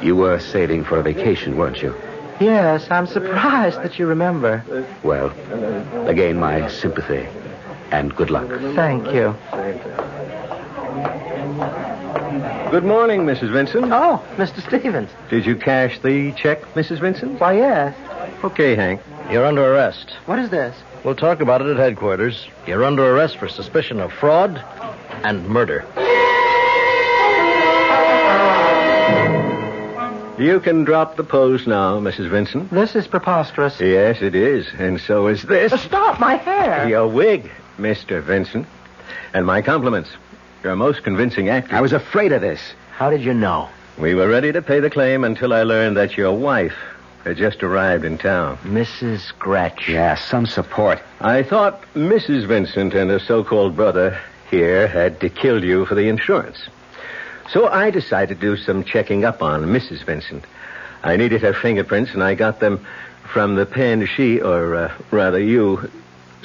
You were saving for a vacation, weren't you? Yes, I'm surprised that you remember. Well, again, my sympathy. And good luck. Thank you. Good morning, Mrs. Vincent. Oh, Mr. Stevens. Did you cash the check, Mrs. Vincent? Why, yes. Okay, Hank. You're under arrest. What is this? We'll talk about it at headquarters. You're under arrest for suspicion of fraud and murder. You can drop the pose now, Mrs. Vincent. This is preposterous. Yes, it is. And so is this. Stop, my hair. Your wig, Mr. Vincent. And my compliments. You're a most convincing actor. I was afraid of this. How did you know? We were ready to pay the claim until I learned that your wife had just arrived in town. Mrs. Gretsch. Yeah, some support. I thought Mrs. Vincent and her so-called brother here had to kill you for the insurance. So I decided to do some checking up on Mrs. Vincent. I needed her fingerprints, and I got them from the pen she, or rather you,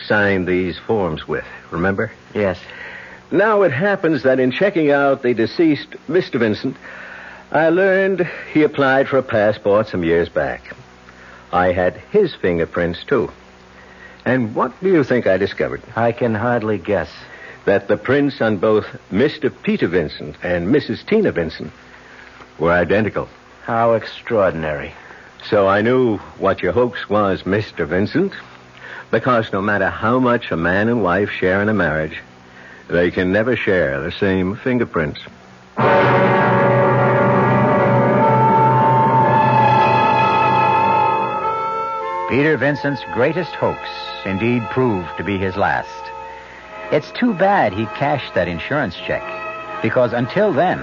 signed these forms with. Remember? Yes. Now it happens that in checking out the deceased Mr. Vincent, I learned he applied for a passport some years back. I had his fingerprints, too. And what do you think I discovered? I can hardly guess. That the prints on both Mr. Peter Vincent and Mrs. Tina Vincent were identical. How extraordinary. So I knew what your hoax was, Mr. Vincent, because no matter how much a man and wife share in a marriage, they can never share the same fingerprints. Peter Vincent's greatest hoax indeed proved to be his last. It's too bad he cashed that insurance check, because until then,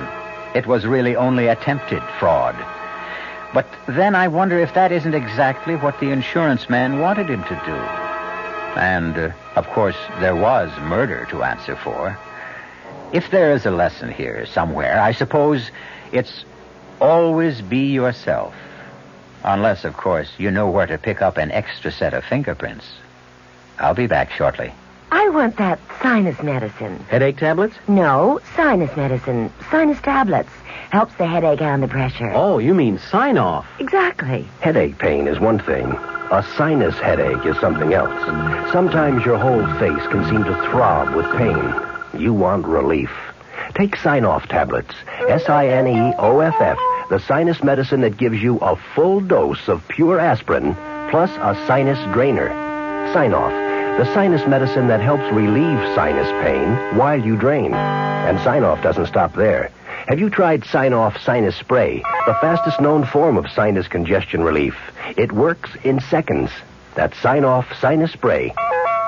it was really only attempted fraud. But then I wonder if that isn't exactly what the insurance man wanted him to do. And, of course, there was murder to answer for. If there is a lesson here somewhere, I suppose it's always be yourself. Unless, of course, you know where to pick up an extra set of fingerprints. I'll be back shortly. I want that sinus medicine. Headache tablets? No, sinus medicine. Sinus tablets. Helps the headache and the pressure. Oh, you mean sign-off. Exactly. Headache pain is one thing. A sinus headache is something else. Sometimes your whole face can seem to throb with pain. You want relief. Take Sign-Off tablets. SINEOFF, the sinus medicine that gives you a full dose of pure aspirin plus a sinus drainer. Sign-Off, the sinus medicine that helps relieve sinus pain while you drain. And Sign-Off doesn't stop there. Have you tried Sign-Off Sinus Spray, the fastest known form of sinus congestion relief? It works in seconds. That's Sign-Off Sinus Spray.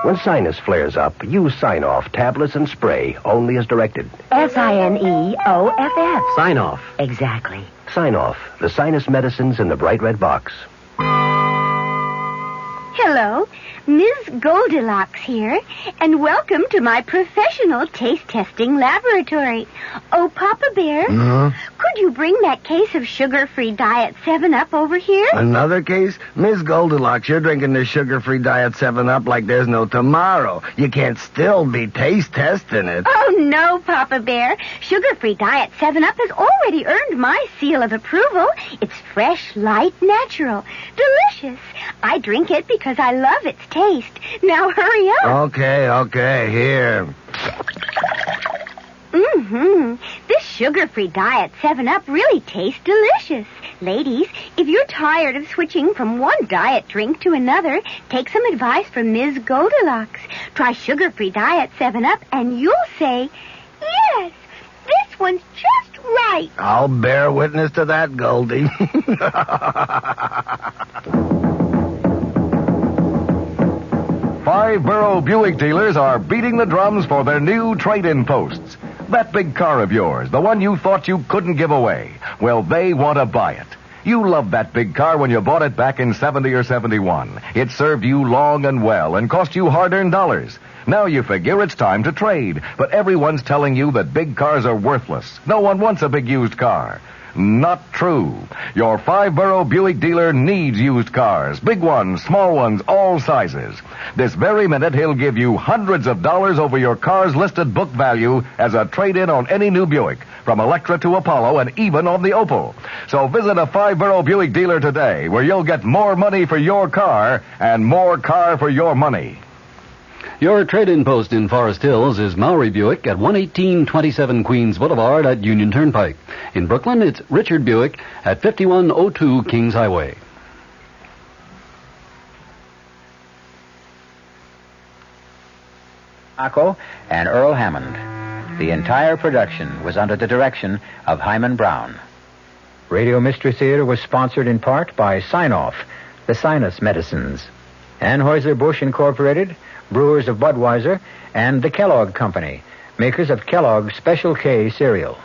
When sinus flares up, use Sign-Off tablets and spray, only as directed. SINEOFF. Sign-Off. Exactly. Sign-Off, the sinus medicines in the bright red box. Hello, Ms. Goldilocks here, and welcome to my professional taste testing laboratory. Oh, Papa Bear, could you bring that case of sugar-free Diet 7-Up over here? Another case? Miss Goldilocks, you're drinking this sugar-free Diet 7-Up like there's no tomorrow. You can't still be taste testing it. Oh, no, Papa Bear. Sugar-free Diet 7-Up has already earned my seal of approval. It's fresh, light, natural, delicious. I drink it because I love its taste. Now hurry up. Okay, here. This sugar-free Diet 7-Up really tastes delicious. Ladies, if you're tired of switching from one diet drink to another, take some advice from Ms. Goldilocks. Try sugar-free Diet 7-Up and you'll say, yes, this one's just right. I'll bear witness to that, Goldie. Five-borough Buick dealers are beating the drums for their new trade-in posts. That big car of yours, the one you thought you couldn't give away, well, they want to buy it. You loved that big car when you bought it back in 70 or 71. It served you long and well and cost you hard-earned dollars. Now you figure it's time to trade, but everyone's telling you that big cars are worthless. No one wants a big used car. Not true. Your five-borough Buick dealer needs used cars. Big ones, small ones, all sizes. This very minute, he'll give you hundreds of dollars over your car's listed book value as a trade-in on any new Buick, from Electra to Apollo and even on the Opal. So visit a five-borough Buick dealer today, where you'll get more money for your car and more car for your money. Your trade-in post in Forest Hills is Maury Buick at 11827 Queens Boulevard at Union Turnpike. In Brooklyn, it's Richard Buick at 5102 Kings Highway. Akko and Earl Hammond. The entire production was under the direction of Himan Brown. Radio Mystery Theater was sponsored in part by Sign-Off, the Sinus Medicines, Anheuser-Busch Incorporated, Brewers of Budweiser, and the Kellogg Company, makers of Kellogg's Special K cereal.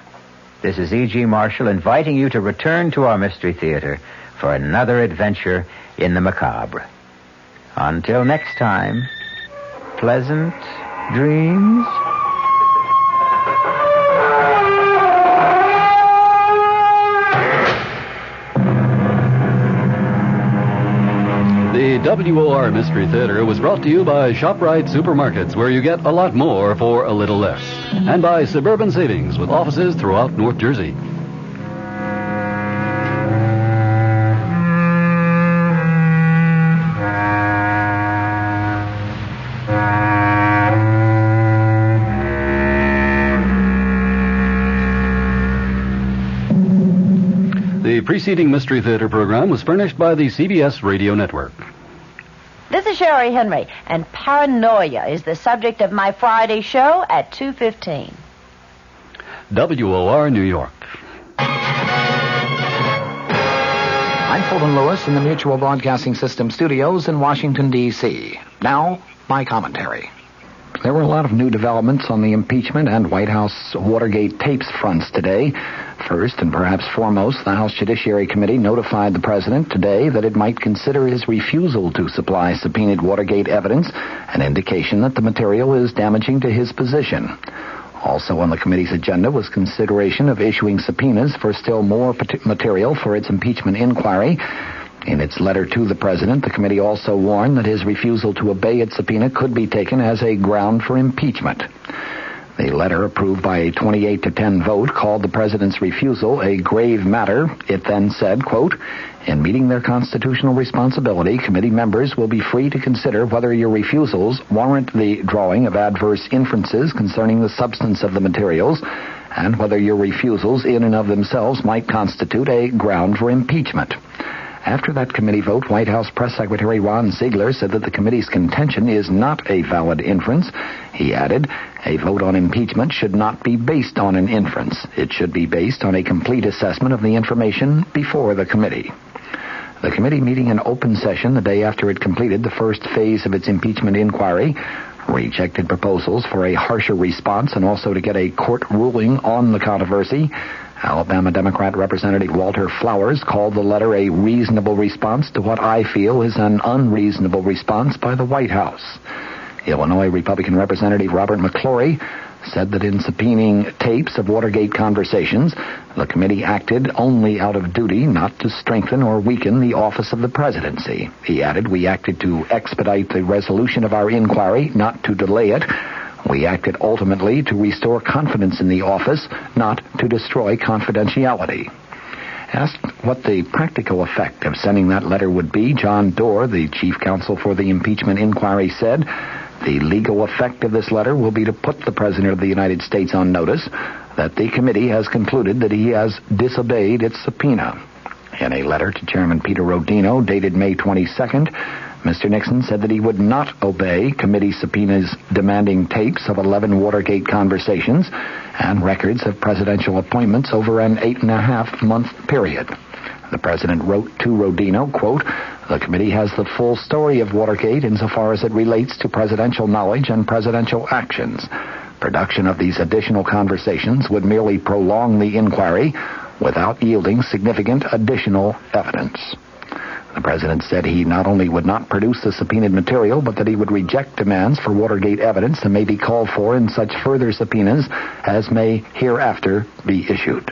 This is E.G. Marshall inviting you to return to our Mystery Theater for another adventure in the macabre. Until next time, pleasant dreams. The WOR Mystery Theater was brought to you by ShopRite Supermarkets, where you get a lot more for a little less. And by Suburban Savings, with offices throughout North Jersey. The preceding Mystery Theater program was furnished by the CBS Radio Network. This is Sherry Henry, and paranoia is the subject of my Friday show at 2:15. WOR New York. I'm Fulton Lewis in the Mutual Broadcasting System studios in Washington, D.C. Now, my commentary. There were a lot of new developments on the impeachment and White House Watergate tapes fronts today. First, and perhaps foremost, the House Judiciary Committee notified the president today that it might consider his refusal to supply subpoenaed Watergate evidence an indication that the material is damaging to his position. Also on the committee's agenda was consideration of issuing subpoenas for still more material for its impeachment inquiry. In its letter to the president, the committee also warned that his refusal to obey its subpoena could be taken as a ground for impeachment. The letter, approved by a 28-10 vote, called the president's refusal a grave matter. It then said, quote, "In meeting their constitutional responsibility, committee members will be free to consider whether your refusals warrant the drawing of adverse inferences concerning the substance of the materials, and whether your refusals in and of themselves might constitute a ground for impeachment." After that committee vote, White House Press Secretary Ron Ziegler said that the committee's contention is not a valid inference. He added, "A vote on impeachment should not be based on an inference. It should be based on a complete assessment of the information before the committee." The committee, meeting in open session the day after it completed the first phase of its impeachment inquiry, rejected proposals for a harsher response and also to get a court ruling on the controversy. Alabama Democrat Representative Walter Flowers called the letter a reasonable response to what I feel is an unreasonable response by the White House. Illinois Republican Representative Robert McClory said that in subpoenaing tapes of Watergate conversations, the committee acted only out of duty, not to strengthen or weaken the office of the presidency. He added, "We acted to expedite the resolution of our inquiry, not to delay it. We acted ultimately to restore confidence in the office, not to destroy confidentiality." Asked what the practical effect of sending that letter would be, John Doerr, the chief counsel for the impeachment inquiry, said, "The legal effect of this letter will be to put the President of the United States on notice that the committee has concluded that he has disobeyed its subpoena." In a letter to Chairman Peter Rodino, dated May 22nd, Mr. Nixon said that he would not obey committee subpoenas demanding tapes of 11 Watergate conversations and records of presidential appointments over an 8.5-month period. The president wrote to Rodino, quote, "The committee has the full story of Watergate insofar as it relates to presidential knowledge and presidential actions. Production of these additional conversations would merely prolong the inquiry without yielding significant additional evidence." The president said he not only would not produce the subpoenaed material, but that he would reject demands for Watergate evidence that may be called for in such further subpoenas as may hereafter be issued.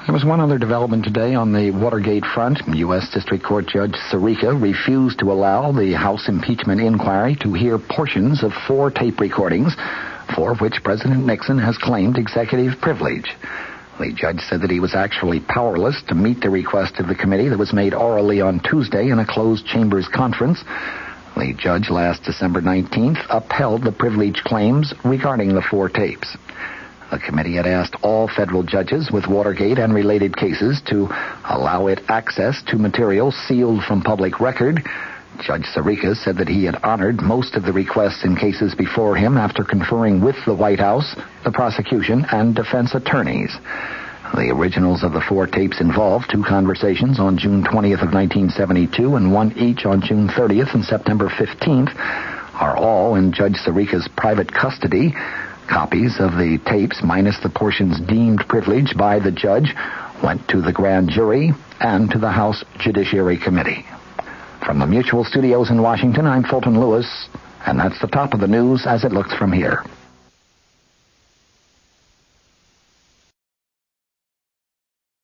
There was one other development today on the Watergate front. U.S. District Court Judge Sirica refused to allow the House impeachment inquiry to hear portions of 4 tape recordings for which President Nixon has claimed executive privilege. The judge said that he was actually powerless to meet the request of the committee that was made orally on Tuesday in a closed chambers conference. The judge last December 19th upheld the privilege claims regarding the 4 tapes. The committee had asked all federal judges with Watergate and related cases to allow it access to material sealed from public record. Judge Sirica said that he had honored most of the requests in cases before him after conferring with the White House, the prosecution, and defense attorneys. The originals of the 4 tapes involved 2 conversations on June 20th of 1972 and 1 each on June 30th and September 15th, are all in Judge Sirica's private custody. Copies of the tapes, minus the portions deemed privileged by the judge, went to the grand jury and to the House Judiciary Committee. From the Mutual Studios in Washington, I'm Fulton Lewis, and that's the top of the news as it looks from here.